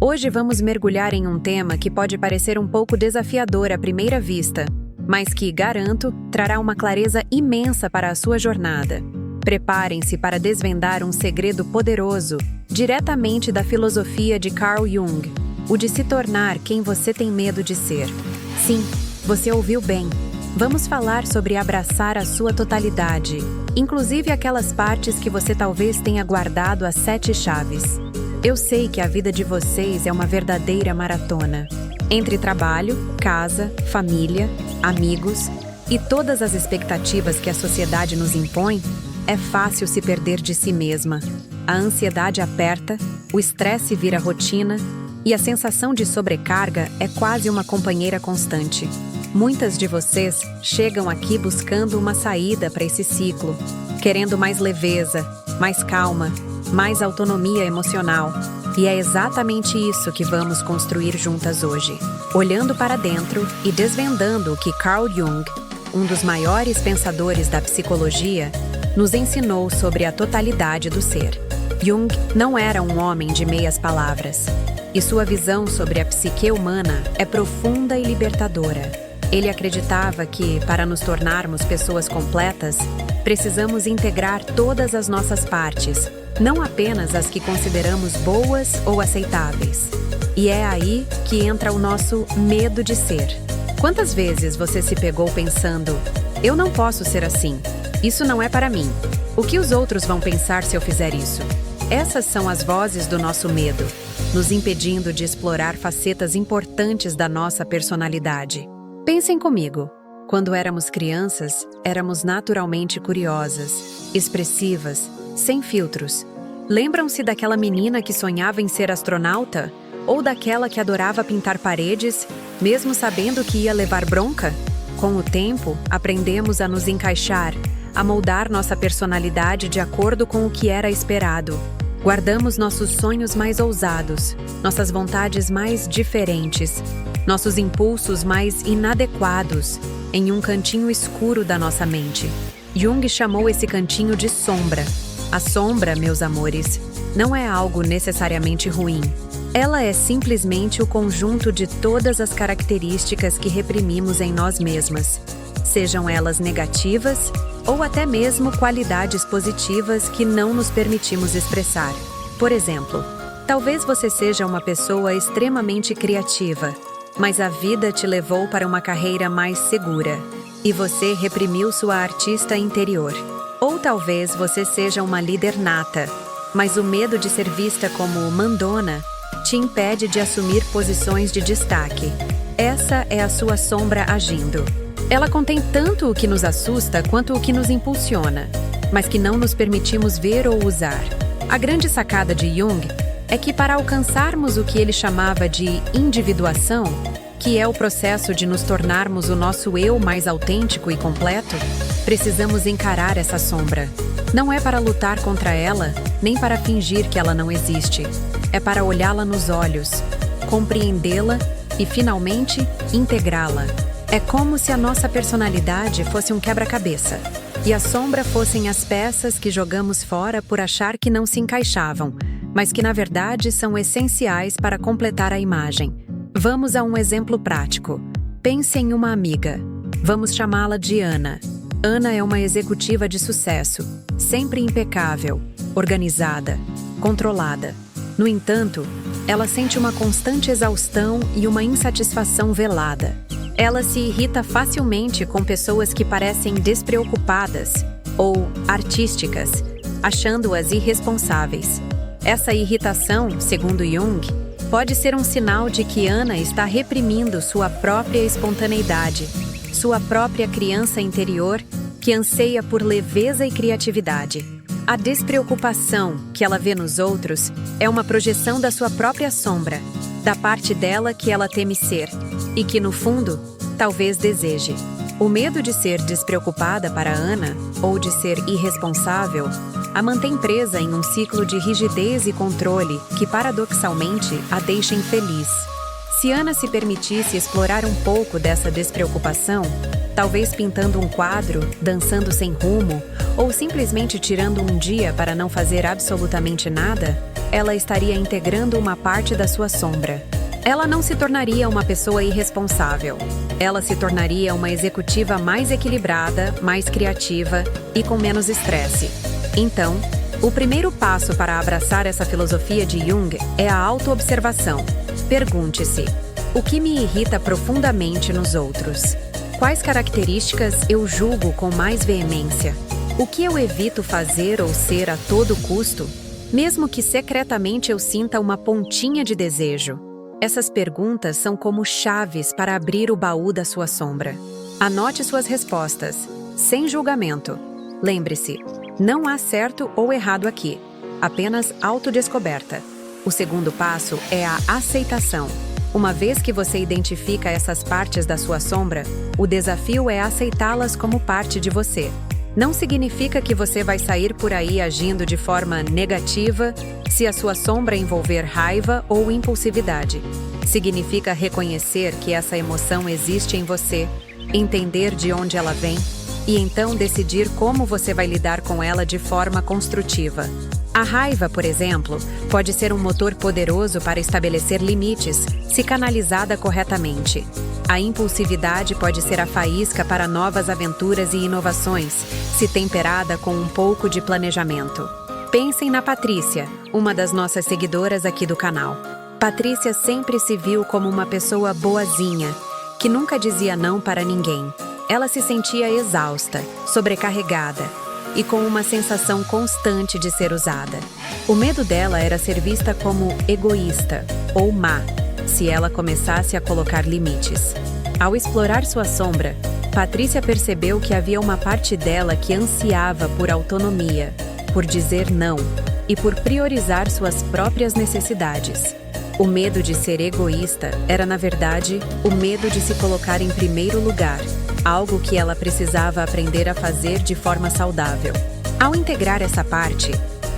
Hoje vamos mergulhar em um tema que pode parecer um pouco desafiador à primeira vista, mas que, garanto, trará uma clareza imensa para a sua jornada. Preparem-se para desvendar um segredo poderoso, diretamente da filosofia de Carl Jung, o de se tornar quem você tem medo de ser. Sim, você ouviu bem. Vamos falar sobre abraçar a sua totalidade, inclusive aquelas partes que você talvez tenha guardado as 7 chaves. Eu sei que a vida de vocês é uma verdadeira maratona. Entre trabalho, casa, família, amigos e todas as expectativas que a sociedade nos impõe, é fácil se perder de si mesma. A ansiedade aperta, o estresse vira rotina e a sensação de sobrecarga é quase uma companheira constante. Muitas de vocês chegam aqui buscando uma saída para esse ciclo, querendo mais leveza, mais calma, mais autonomia emocional. E é exatamente isso que vamos construir juntas hoje, olhando para dentro e desvendando o que Carl Jung, um dos maiores pensadores da psicologia, nos ensinou sobre a totalidade do ser. Jung não era um homem de meias palavras, e sua visão sobre a psique humana é profunda e libertadora. Ele acreditava que, para nos tornarmos pessoas completas, precisamos integrar todas as nossas partes, não apenas as que consideramos boas ou aceitáveis. E é aí que entra o nosso medo de ser. Quantas vezes você se pegou pensando: eu não posso ser assim, isso não é para mim, o que os outros vão pensar se eu fizer isso? Essas são as vozes do nosso medo, nos impedindo de explorar facetas importantes da nossa personalidade. Pensem comigo. Quando éramos crianças, éramos naturalmente curiosas, expressivas, sem filtros. Lembram-se daquela menina que sonhava em ser astronauta? Ou daquela que adorava pintar paredes, mesmo sabendo que ia levar bronca? Com o tempo, aprendemos a nos encaixar, a moldar nossa personalidade de acordo com o que era esperado. Guardamos nossos sonhos mais ousados, nossas vontades mais diferentes, nossos impulsos mais inadequados, em um cantinho escuro da nossa mente. Jung chamou esse cantinho de sombra. A sombra, meus amores, não é algo necessariamente ruim. Ela é simplesmente o conjunto de todas as características que reprimimos em nós mesmas, sejam elas negativas ou até mesmo qualidades positivas que não nos permitimos expressar. Por exemplo, talvez você seja uma pessoa extremamente criativa, mas a vida te levou para uma carreira mais segura e você reprimiu sua artista interior. Ou talvez você seja uma líder nata, mas o medo de ser vista como mandona te impede de assumir posições de destaque. Essa é a sua sombra agindo. Ela contém tanto o que nos assusta quanto o que nos impulsiona, mas que não nos permitimos ver ou usar. A grande sacada de Jung é que, para alcançarmos o que ele chamava de individuação, que é o processo de nos tornarmos o nosso eu mais autêntico e completo, precisamos encarar essa sombra. Não é para lutar contra ela, nem para fingir que ela não existe. É para olhá-la nos olhos, compreendê-la e, finalmente, integrá-la. É como se a nossa personalidade fosse um quebra-cabeça, e a sombra fossem as peças que jogamos fora por achar que não se encaixavam, mas que na verdade são essenciais para completar a imagem. Vamos a um exemplo prático. Pense em uma amiga. Vamos chamá-la de Ana. Ana é uma executiva de sucesso, sempre impecável, organizada, controlada. No entanto, ela sente uma constante exaustão e uma insatisfação velada. Ela se irrita facilmente com pessoas que parecem despreocupadas ou artísticas, achando-as irresponsáveis. Essa irritação, segundo Jung, pode ser um sinal de que Ana está reprimindo sua própria espontaneidade, sua própria criança interior que anseia por leveza e criatividade. A despreocupação que ela vê nos outros é uma projeção da sua própria sombra, da parte dela que ela teme ser, e que, no fundo, talvez deseje. O medo de ser despreocupada para Ana, ou de ser irresponsável, a mantém presa em um ciclo de rigidez e controle que, paradoxalmente, a deixa infeliz. Se Ana se permitisse explorar um pouco dessa despreocupação, talvez pintando um quadro, dançando sem rumo, ou simplesmente tirando um dia para não fazer absolutamente nada, ela estaria integrando uma parte da sua sombra. Ela não se tornaria uma pessoa irresponsável. Ela se tornaria uma executiva mais equilibrada, mais criativa e com menos estresse. Então, o primeiro passo para abraçar essa filosofia de Jung é a autoobservação. Pergunte-se: o que me irrita profundamente nos outros? Quais características eu julgo com mais veemência? O que eu evito fazer ou ser a todo custo, mesmo que secretamente eu sinta uma pontinha de desejo? Essas perguntas são como chaves para abrir o baú da sua sombra. Anote suas respostas, sem julgamento. Lembre-se, não há certo ou errado aqui, apenas autodescoberta. O segundo passo é a aceitação. Uma vez que você identifica essas partes da sua sombra, o desafio é aceitá-las como parte de você. Não significa que você vai sair por aí agindo de forma negativa se a sua sombra envolver raiva ou impulsividade. Significa reconhecer que essa emoção existe em você, entender de onde ela vem e então decidir como você vai lidar com ela de forma construtiva. A raiva, por exemplo, pode ser um motor poderoso para estabelecer limites, se canalizada corretamente. A impulsividade pode ser a faísca para novas aventuras e inovações, se temperada com um pouco de planejamento. Pensem na Patrícia, uma das nossas seguidoras aqui do canal. Patrícia sempre se viu como uma pessoa boazinha, que nunca dizia não para ninguém. Ela se sentia exausta, sobrecarregada e com uma sensação constante de ser usada. O medo dela era ser vista como egoísta ou má, se ela começasse a colocar limites. Ao explorar sua sombra, Patrícia percebeu que havia uma parte dela que ansiava por autonomia, por dizer não e por priorizar suas próprias necessidades. O medo de ser egoísta era, na verdade, o medo de se colocar em primeiro lugar, algo que ela precisava aprender a fazer de forma saudável. Ao integrar essa parte,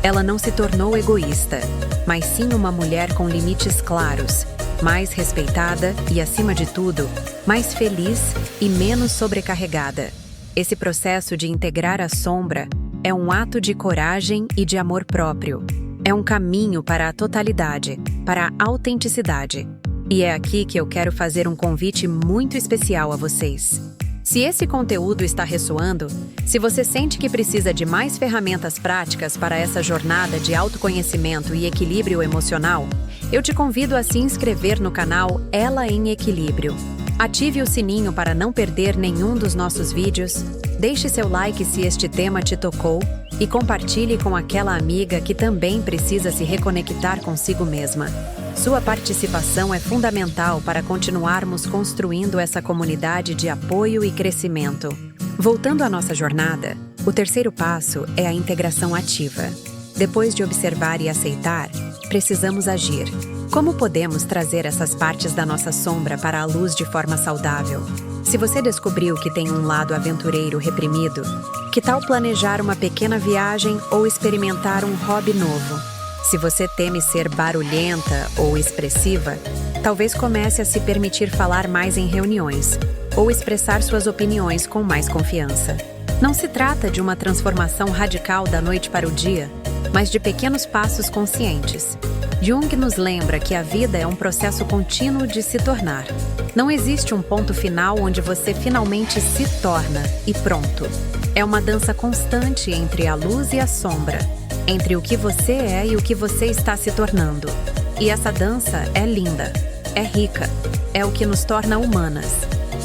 ela não se tornou egoísta, mas sim uma mulher com limites claros, mais respeitada e, acima de tudo, mais feliz e menos sobrecarregada. Esse processo de integrar a sombra é um ato de coragem e de amor próprio. É um caminho para a totalidade, para a autenticidade. E é aqui que eu quero fazer um convite muito especial a vocês. Se esse conteúdo está ressoando, se você sente que precisa de mais ferramentas práticas para essa jornada de autoconhecimento e equilíbrio emocional, eu te convido a se inscrever no canal Ela em Equilíbrio. Ative o sininho para não perder nenhum dos nossos vídeos, deixe seu like se este tema te tocou e compartilhe com aquela amiga que também precisa se reconectar consigo mesma. Sua participação é fundamental para continuarmos construindo essa comunidade de apoio e crescimento. Voltando à nossa jornada, o terceiro passo é a integração ativa. Depois de observar e aceitar, precisamos agir. Como podemos trazer essas partes da nossa sombra para a luz de forma saudável? Se você descobriu que tem um lado aventureiro reprimido, que tal planejar uma pequena viagem ou experimentar um hobby novo? Se você teme ser barulhenta ou expressiva, talvez comece a se permitir falar mais em reuniões ou expressar suas opiniões com mais confiança. Não se trata de uma transformação radical da noite para o dia, mas de pequenos passos conscientes. Jung nos lembra que a vida é um processo contínuo de se tornar. Não existe um ponto final onde você finalmente se torna e pronto. É uma dança constante entre a luz e a sombra, entre o que você é e o que você está se tornando. E essa dança é linda, é rica, é o que nos torna humanas.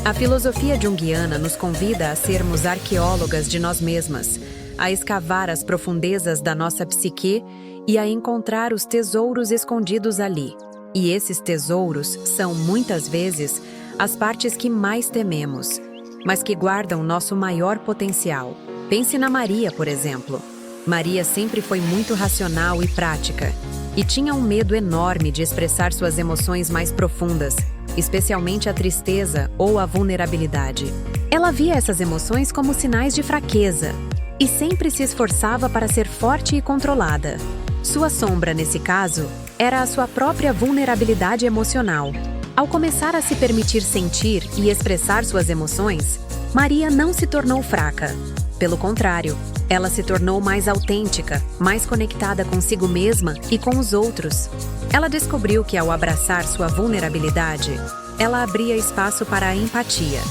A filosofia junguiana nos convida a sermos arqueólogas de nós mesmas, a escavar as profundezas da nossa psique e a encontrar os tesouros escondidos ali. E esses tesouros são, muitas vezes, as partes que mais tememos, mas que guardam nosso maior potencial. Pense na Maria, por exemplo. Maria sempre foi muito racional e prática, e tinha um medo enorme de expressar suas emoções mais profundas, especialmente a tristeza ou a vulnerabilidade. Ela via essas emoções como sinais de fraqueza, e sempre se esforçava para ser forte e controlada. Sua sombra, nesse caso, era a sua própria vulnerabilidade emocional. Ao começar a se permitir sentir e expressar suas emoções, Maria não se tornou fraca. Pelo contrário, Ela se tornou mais autêntica, mais conectada consigo mesma e com os outros. Ela descobriu que, ao abraçar sua vulnerabilidade, ela abria espaço para a empatia,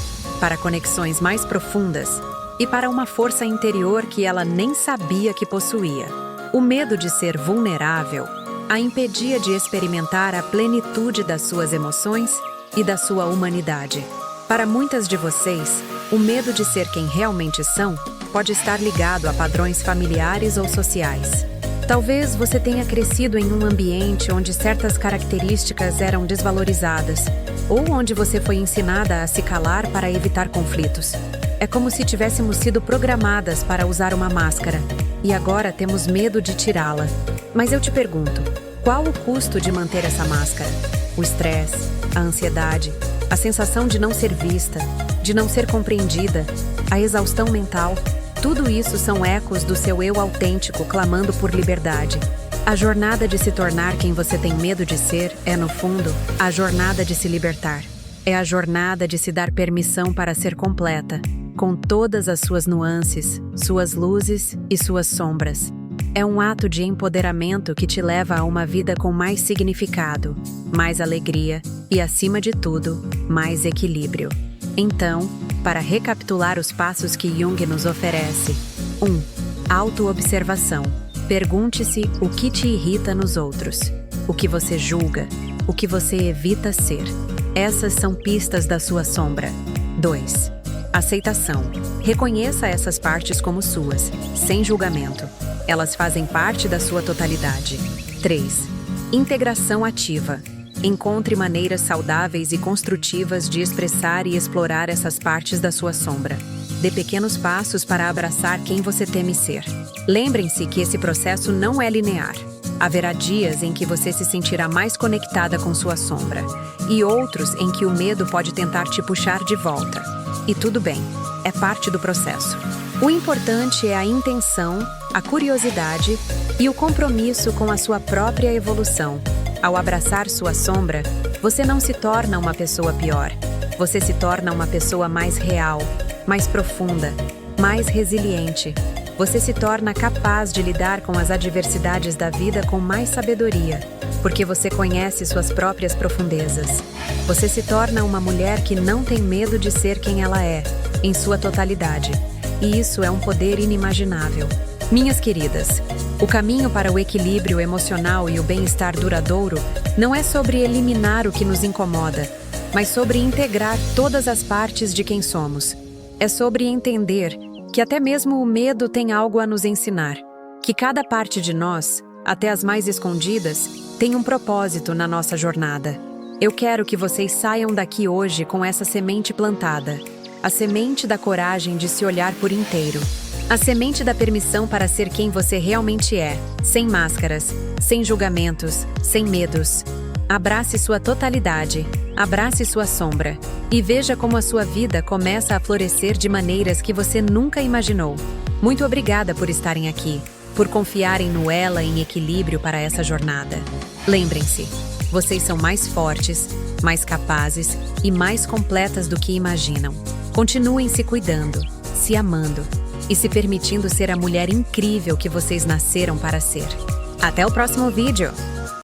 para conexões mais profundas e para uma força interior que ela nem sabia que possuía. O medo de ser vulnerável a impedia de experimentar a plenitude das suas emoções e da sua humanidade. Para muitas de vocês, o medo de ser quem realmente são pode estar ligado a padrões familiares ou sociais. Talvez você tenha crescido em um ambiente onde certas características eram desvalorizadas, ou onde você foi ensinada a se calar para evitar conflitos. É como se tivéssemos sido programadas para usar uma máscara, e agora temos medo de tirá-la. Mas eu te pergunto, qual o custo de manter essa máscara? O estresse, a ansiedade, a sensação de não ser vista, de não ser compreendida, a exaustão mental, tudo isso são ecos do seu eu autêntico clamando por liberdade. A jornada de se tornar quem você tem medo de ser é, no fundo, a jornada de se libertar. É a jornada de se dar permissão para ser completa, com todas as suas nuances, suas luzes e suas sombras. É um ato de empoderamento que te leva a uma vida com mais significado, mais alegria e, acima de tudo, mais equilíbrio. Então, para recapitular os passos que Jung nos oferece: 1. Autoobservação. Pergunte-se o que te irrita nos outros, o que você julga, o que você evita ser. Essas são pistas da sua sombra. 2. Aceitação. Reconheça essas partes como suas, sem julgamento. Elas fazem parte da sua totalidade. 3. Integração ativa. Encontre maneiras saudáveis e construtivas de expressar e explorar essas partes da sua sombra. Dê pequenos passos para abraçar quem você teme ser. Lembrem-se que esse processo não é linear. Haverá dias em que você se sentirá mais conectada com sua sombra, e outros em que o medo pode tentar te puxar de volta. E tudo bem, é parte do processo. O importante é a intenção, a curiosidade e o compromisso com a sua própria evolução. Ao abraçar sua sombra, você não se torna uma pessoa pior. Você se torna uma pessoa mais real, mais profunda, mais resiliente. Você se torna capaz de lidar com as adversidades da vida com mais sabedoria, porque você conhece suas próprias profundezas. Você se torna uma mulher que não tem medo de ser quem ela é, em sua totalidade. E isso é um poder inimaginável. Minhas queridas, o caminho para o equilíbrio emocional e o bem-estar duradouro não é sobre eliminar o que nos incomoda, mas sobre integrar todas as partes de quem somos. É sobre entender que até mesmo o medo tem algo a nos ensinar, que cada parte de nós, até as mais escondidas, tem um propósito na nossa jornada. Eu quero que vocês saiam daqui hoje com essa semente plantada, a semente da coragem de se olhar por inteiro. A semente da permissão para ser quem você realmente é, sem máscaras, sem julgamentos, sem medos. Abrace sua totalidade, abrace sua sombra e veja como a sua vida começa a florescer de maneiras que você nunca imaginou. Muito obrigada por estarem aqui, por confiarem no Ela em Equilíbrio para essa jornada. Lembrem-se, vocês são mais fortes, mais capazes e mais completas do que imaginam. Continuem se cuidando, se amando e se permitindo ser a mulher incrível que vocês nasceram para ser. Até o próximo vídeo!